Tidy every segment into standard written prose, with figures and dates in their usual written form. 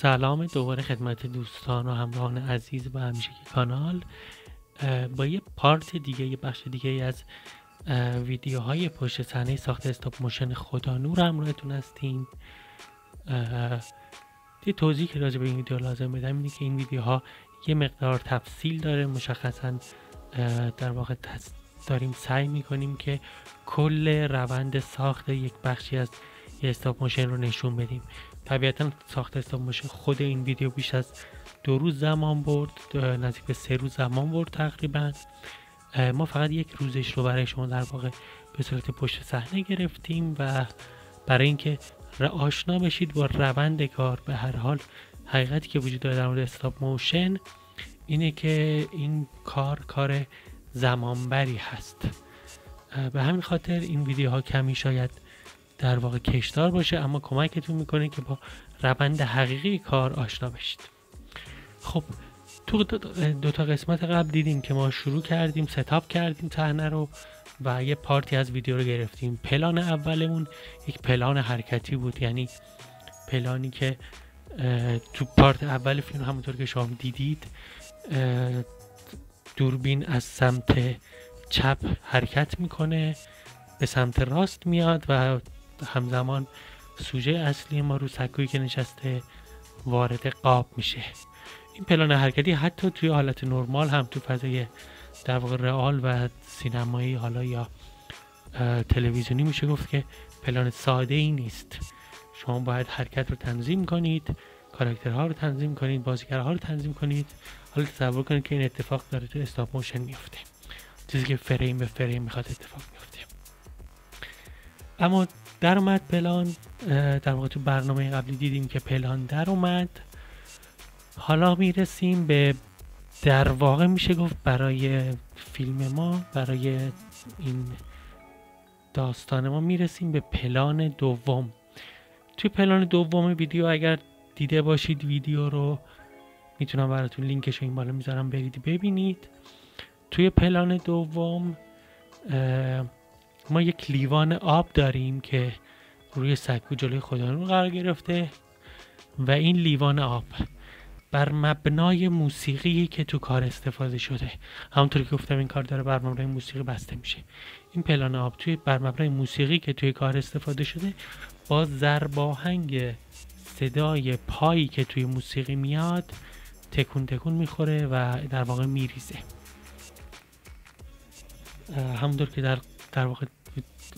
سلام دوباره خدمت دوستان و همراهان عزیز و همیشگی کانال. با یه پارت دیگه، یه بخش دیگه از ویدیوهای پشت صحنه ساخت استاپ موشن خدانور همراهتون هستیم. یه توضیح که راجع به این ویدیو لازم بدم اینه که این ویدیوها یه مقدار تفصیل داره. مشخصا در واقع داریم سعی میکنیم که کل روند ساخت یک بخشی از یه استاپ موشن رو نشون بدیم. طبیعتا ساخت استاپ موشن خود این ویدیو بیش از 2 روز زمان برد، نزدیک به 3 روز زمان برد تقریبا. ما فقط یک روزش رو برای شما در واقع به صورت پشت صحنه گرفتیم و برای اینکه آشنا بشید با روند کار. به هر حال حقیقتی که وجود داره در مورد استاپ موشن اینه که این کار زمانبری هست. به همین خاطر این ویدیوها کمی شاید در واقع کشدار باشه، اما کمکتون میکنه که با روند حقیقی کار آشنا بشید. خب تو دو تا قسمت قبل دیدیم که ما شروع کردیم، ستاپ کردیم صحنه رو و یه پارتی از ویدیو رو گرفتیم. پلان اولمون یک پلان حرکتی بود، یعنی پلانی که تو پارت اول فیلم همونطور که شما دیدید دوربین از سمت چپ حرکت میکنه، به سمت راست میاد و همزمان سوژه اصلی ما رو سکویی که نشسته وارد قاب میشه. این پلان حرکتی حتی توی حالت نرمال هم تو فضای در واقع رئال و سینمایی حالا یا تلویزیونی میشه گفت که پلان ساده ای نیست. شما باید حرکت رو تنظیم کنید، کاراکترها رو تنظیم کنید، بازیگرها رو تنظیم کنید. حالا تصور کنید که این اتفاق داره تو استاپ موشن میفته، چیزی که فریم به فریم میخواد اتفاق میفته. اما در اومد پلان، در واقع تو برنامه قبلی دیدیم که پلان در اومد. حالا میرسیم به در واقع میشه گفت برای فیلم ما، برای این داستان ما میرسیم به پلان دوم. توی پلان دوم ویدیو اگر دیده باشید ویدیو رو میتونم براتون لینکش این بالا میذارم برید ببینید. توی پلان دوم ما یک لیوان آب داریم که روی سکو جلوی خدانور قرار گرفته و این لیوان آب بر مبنای موسیقی که تو کار استفاده شده، همونطوری که گفتم این کار داره بر مبنای موسیقی بسته میشه. این پلان آب توی بر مبنای موسیقی که توی کار استفاده شده با ضرباهنگ صدای پایی که توی موسیقی میاد تکون تکون میخوره و در واقع میریزه. همونطور که در واقع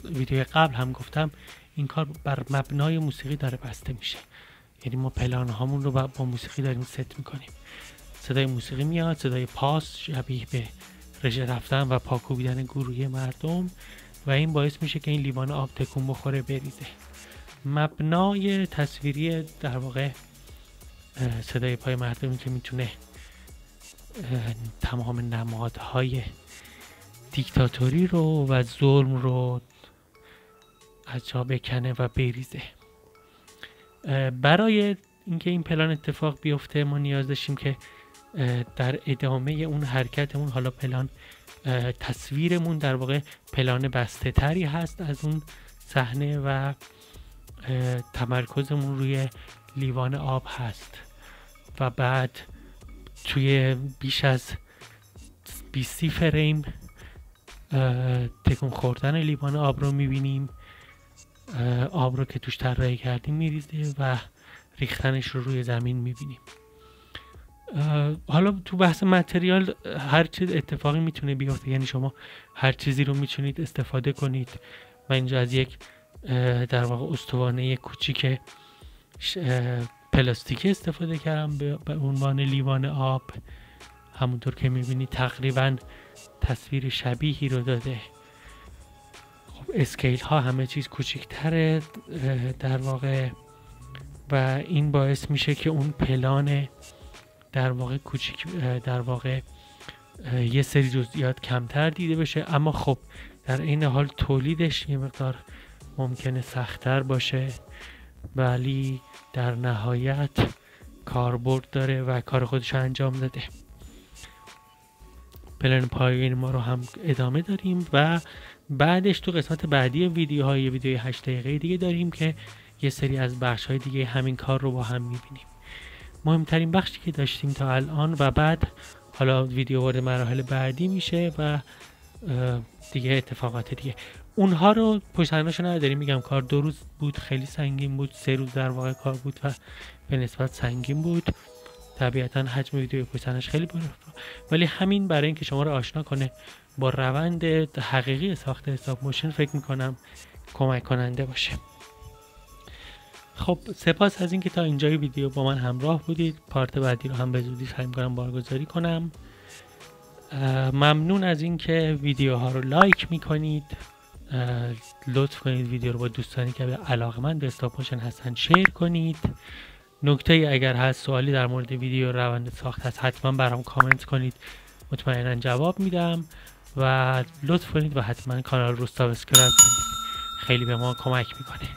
ویدیو قبل هم گفتم این کار بر مبنای موسیقی داره بسته میشه، یعنی ما پلان هامون رو با موسیقی داریم ست میکنیم. صدای موسیقی میاد، صدای پاس شبیه به رژه رفتن و پاکوبیدن گروهی مردم و این باعث میشه که این لیوان آب تکون بخوره بریزه. مبنای تصویری در واقع صدای پای مردمی که میتونه تمام نمادهای دیکتاتوری رو و ظلم رو از جا بکنه و بریزه. برای اینکه این پلان اتفاق بیفته ما نیاز داشتیم که در ادامه اون حرکتمون، حالا پلان تصویرمون در واقع پلان بسته تری هست از اون صحنه و تمرکزمون روی لیوان آب هست و بعد توی بیش از 20 فریم تکون خوردن لیوان آب رو میبینیم. آب رو که توش طراحی کردیم میریزه و ریختنش رو روی زمین میبینیم. حالا تو بحث متریال هر چیز اتفاقی میتونه بیفته، یعنی شما هر چیزی رو میتونید استفاده کنید. من اینجا از یک در واقع استوانه کوچیک پلاستیکی استفاده کردم به عنوان لیوان آب. همونطور که میبینید تقریبا تصویر شبیهی رو داده. خب اسکیل ها همه چیز کوچیک‌تره در واقع و این باعث میشه که اون پلان در واقع کوچیک در واقع یه سری جزئیات کمتر دیده بشه، اما خب در این حال تولیدش یه مقدار ممکنه سخت‌تر باشه، ولی در نهایت کاربرد داره و کار خودش انجام داده. پلان پایین ما رو هم ادامه داریم و بعدش تو قسمت بعدی ویدیوهای ویدیوی 8 دقیقه دیگه داریم که یه سری از بخش‌های دیگه همین کار رو با هم می‌بینیم. مهمترین بخشی که داشتیم تا الان و بعد حالا ویدیو وارد مراحل بعدی میشه و دیگه اتفاقات دیگه اونها رو پشت سرناشو نداریم. میگم کار 2 روز بود، خیلی سنگین بود، 3 روز در واقع کار بود و به نسبت سنگین بود. طبیعتا حجم ویدیو پشت سرناش خیلی بالا، ولی همین برای اینکه شما رو آشنا کنه با روند حقیقی ساخت استاپ موشن فکر میکنم کمک کننده باشه. خب سپاس از اینکه تا اینجای ویدیو با من همراه بودید. پارت بعدی رو هم به زودی سعی می‌کنم بارگذاری کنم. ممنون از اینکه ویدیوها رو لایک میکنید. لطف کنید ویدیو رو با دوستانی که علاقه‌مند به استاپ موشن هستن شیر کنید. نکته اگر هست سوالی در مورد ویدیو روند ساخت هست حتما برام کامنت کنید، مطمئنا جواب میدم. و لطف کنید و حتما کانال رو سابسکرایب کنید، خیلی به ما کمک میکنه.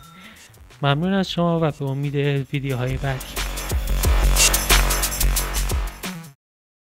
ممنون از شما و به امید ویدیوهای بعدی.